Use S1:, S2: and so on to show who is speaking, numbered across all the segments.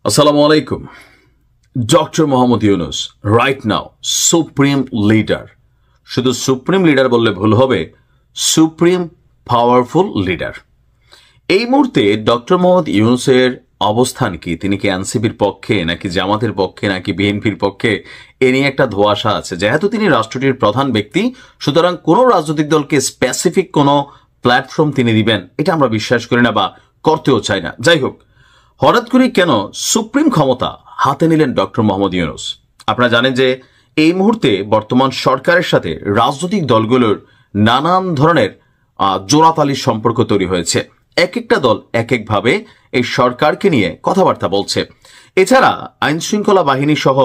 S1: আসসালামু আলাইকুম। Doctor Mohammad Yunus right now supreme leader. শুধু সুপ্রিম লিডার বললে ভুল হবে, সুপ্রিম পাওয়ারফুল লিডার। এই মুহূর্তে ডক্টর মোহাম্মদ ইউনুসের অবস্থান কি? তিনি কি এনসিপির পক্ষে নাকি জামাতের পক্ষে নাকি বিএনপির পক্ষে? এ নিয়ে একটা ধোঁয়াশা আছে। যেহেতু তিনি রাষ্ট্রটির প্রধান ব্যক্তি, সুতরাং কোনো রাজনৈতিক দলকে স্পেসিফিক কোনো প্ল্যাটফর্ম তিনি দিবেন এটা আমরা বিশ্বাস করি না বা করতেও চাই না। যাই হোক, হঠাৎ করে কেন সুপ্রিম ক্ষমতা হাতে নিলেন ডক্টর মোহাম্মদ ইউনুস? আপনারা জানেন যে এই মুহূর্তে বর্তমান সরকারের সাথে রাজনৈতিক দলগুলোর নানান ধরনের জোড়াতালির সম্পর্ক তৈরি হয়েছে। এক একটা দল এক একভাবে এই সরকারকে নিয়ে কথাবার্তা বলছে। এছাড়া আইন শৃঙ্খলা বাহিনী সহ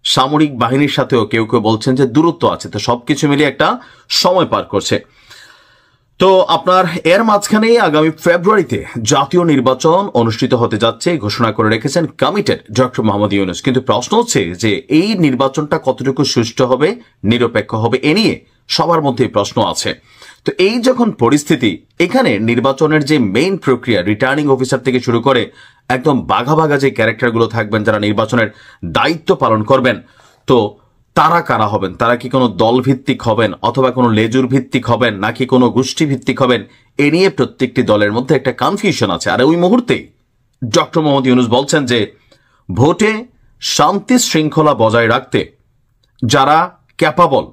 S1: সামরিক বাহিনীর সাথেও কেউ কেউ বলছেন যে দূরত্ব আছে। তো সবকিছু মিলিয়ে একটা সময় পার করছে। তো আপনার এর মাঝখানেই আগামী ফেব্রুয়ারিতে জাতীয় নির্বাচন অনুষ্ঠিত হতে যাচ্ছে ঘোষণা করে রেখেছেন কমিটেড ডক্টর মোহাম্মদ ইউনুস। কিন্তু প্রশ্ন হচ্ছে যে এই নির্বাচনটা কতটুকু সুষ্ঠু হবে, নিরপেক্ষ হবে, এ নিয়ে সবার মধ্যে প্রশ্ন আছে। তো এই যখন পরিস্থিতি, এখানে নির্বাচনের যে মেইন প্রক্রিয়া, রিটার্নিং অফিসার থেকে শুরু করে একদম বাঘা বাঘা যে ক্যারেক্টারগুলো থাকবেন যারা নির্বাচনের দায়িত্ব পালন করবেন, তো তারা কারা হবেন? তারা কি কোনো দল ভিত্তিক হবেন অথবা কোনো লেজুর ভিত্তিক হবেন নাকি কোনো গোষ্ঠী ভিত্তিক হবেন? এ নিয়ে প্রত্যেকটি দলের মধ্যে একটা কনফিউশন আছে। আর ওই মুহূর্তে ডক্টর মোহাম্মদ ইউনুস বলছেন যে ভোটে শান্তি শৃঙ্খলা বজায় রাখতে যারা ক্যাপাবল,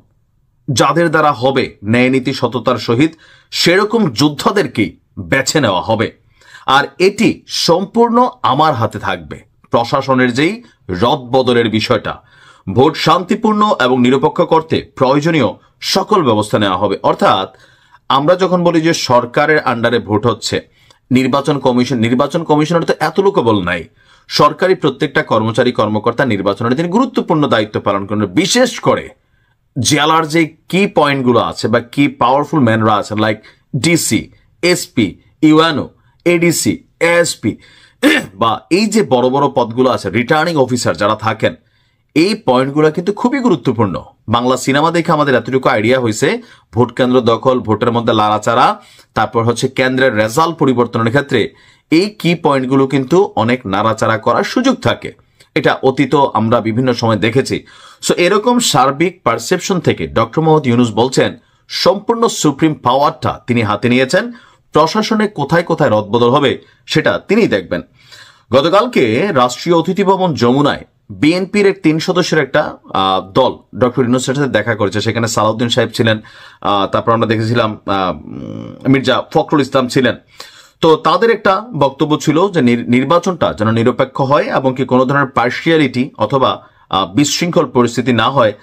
S1: যাদের দ্বারা হবে ন্যায় নীতি সততার সহিত, সেরকম যোদ্ধাদেরকেই বেছে নেওয়া হবে। আর এটি সম্পূর্ণ আমার হাতে থাকবে। প্রশাসনের যেই রদবদলের বিষয়টা, ভোট শান্তিপূর্ণ এবং নিরপেক্ষ করতে প্রয়োজনীয় সকল ব্যবস্থা নেওয়া হবে। অর্থাৎ আমরা যখন বলি যে সরকারের আন্ডারে ভোট হচ্ছে, নির্বাচন কমিশনের তো এত লোকবল নাই। সরকারি প্রত্যেকটা কর্মচারী কর্মকর্তা নির্বাচনের দিন গুরুত্বপূর্ণ দায়িত্ব পালন করেন। বিশেষ করে জেলার যে কি পয়েন্টগুলো আছে বা কি পাওয়ারফুল ম্যানরা আছেন, like DC, SP, UNO, ADC, ASP বা এই যে বড় বড় পদগুলো আছে, রিটার্নিং অফিসার যারা থাকেন, এই পয়েন্টগুলো কিন্তু খুবই গুরুত্বপূর্ণ। বাংলা সিনেমা দেখে আমাদের এতটুকু আইডিয়া হয়েছে, ভোট কেন্দ্র দখল, ভোটের মধ্যে লাড়াচাড়া, তারপর হচ্ছে কেন্দ্রের রেজাল্ট পরিবর্তনের ক্ষেত্রে এই কি পয়েন্টগুলো কিন্তু অনেক নাড়াচাড়া করার সুযোগ থাকে। এটা অতীত আমরা বিভিন্ন সময় দেখেছি। সো এরকম সার্বিক পারসেপশন থেকে ডক্টর মোহাম্মদ ইউনুস বলছেন সম্পূর্ণ সুপ্রিম পাওয়ারটা তিনি হাতে নিয়েছেন। প্রশাসনে কোথায় কোথায় রদবদল হবে সেটা তিনি দেখবেন। গতকালকে রাষ্ট্রীয় অতিথি ভবন যমুনায় বিএনপির 3 সদস্যের একটা দল ডক্টর ইউনুসের সাথে দেখা করেছে। সেখানে সালাউদ্দিন সাহেব ছিলেন, তারপর আমরা দেখেছিলাম মির্জা ফখরুল ইসলাম ছিলেন। তো তাদের একটা বক্তব্য ছিল যে নির্বাচনটা যেন নিরপেক্ষ হয় এবং কি কোনো ধরনের পার্শিয়ালিটি অথবা বিশৃঙ্খল পরিস্থিতি না হয়।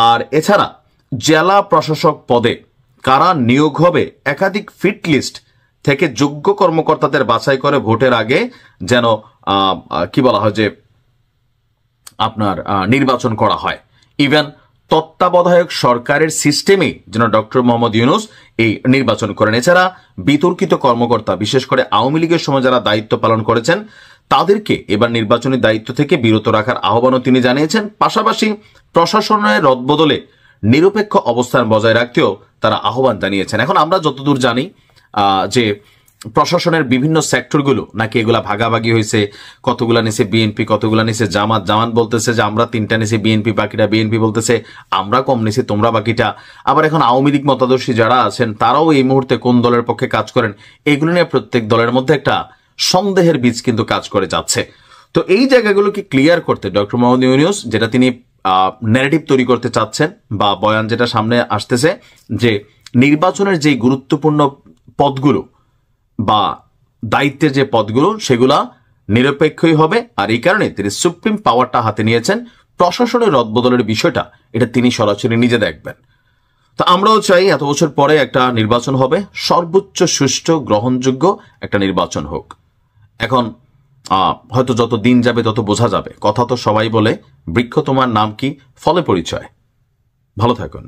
S1: আর এছাড়া জেলা প্রশাসক পদে কারা নিয়োগ হবে, একাধিক ফিট লিস্ট থেকে যোগ্য কর্মকর্তাদের বাছাই করে ভোটের আগে যেন কি বলা হয় যে আপনার নির্বাচন করা হয়। ইভেন তত্ত্বাবধায়ক সরকারের সিস্টেমে যেন ডক্টর মোহাম্মদ ইউনুস এই নির্বাচন করেন। এছাড়া বিতর্কিত কর্মকর্তা, বিশেষ করে আওয়ামী লীগের সময় যারা দায়িত্ব পালন করেছেন, তাদেরকে এবার নির্বাচনী দায়িত্ব থেকে বিরত রাখার আহ্বানও তিনি জানিয়েছেন। পাশাপাশি প্রশাসনের রদবদলে নিরপেক্ষ অবস্থান বজায় রাখতেও তারা আহ্বান জানিয়েছেন। এখন আমরা যতদূর জানি যে প্রশাসনের বিভিন্ন সেক্টরগুলো নাকি এগুলা ভাগাভাগি হয়েছে, কতগুলা নিছে বিএনপি, কতগুলা নিছে জামাত। জামাত বলতেছে যে আমরা 3টা নিছি বিএনপি বাকিটা, বিএনপি বলতেছে আমরা কম নিছি তোমরা বাকিটা। আবার এখন আওয়ামী লীগ মতাদর্শী যারা আছেন তারাও এই মুহূর্তে কোন দলের পক্ষে কাজ করেন, এগুলো নিয়ে প্রত্যেক দলের মধ্যে একটা সন্দেহের বীজ কিন্তু কাজ করে যাচ্ছে। তো এই জায়গাগুলোকে ক্লিয়ার করতে ডক্টর মোহাম্মদ ইউনুস যেটা তিনি ন্যারেটিভ তৈরি করতে চাচ্ছেন বা বয়ান যেটা সামনে আসতেছে, যে নির্বাচনের যে গুরুত্বপূর্ণ পদগুলো বা দায়িত্বের যে পদগুলো সেগুলা নিরপেক্ষই হবে। আর এই কারণে তিনি সুপ্রিম পাওয়ারটা হাতে নিয়েছেন। প্রশাসনের রদবদলের বিষয়টা এটা তিনি সরাসরি নিজে দেখবেন। তো আমরাও চাই এত বছর পরে একটা নির্বাচন হবে, সর্বোচ্চ সুষ্ঠু গ্রহণযোগ্য একটা নির্বাচন হোক। এখন হয়তো যত দিন যাবে তত বোঝা যাবে। কথা তো সবাই বলে, বৃক্ষ তোমার নাম কি, ফলে পরিচয়। ভালো থাকুন।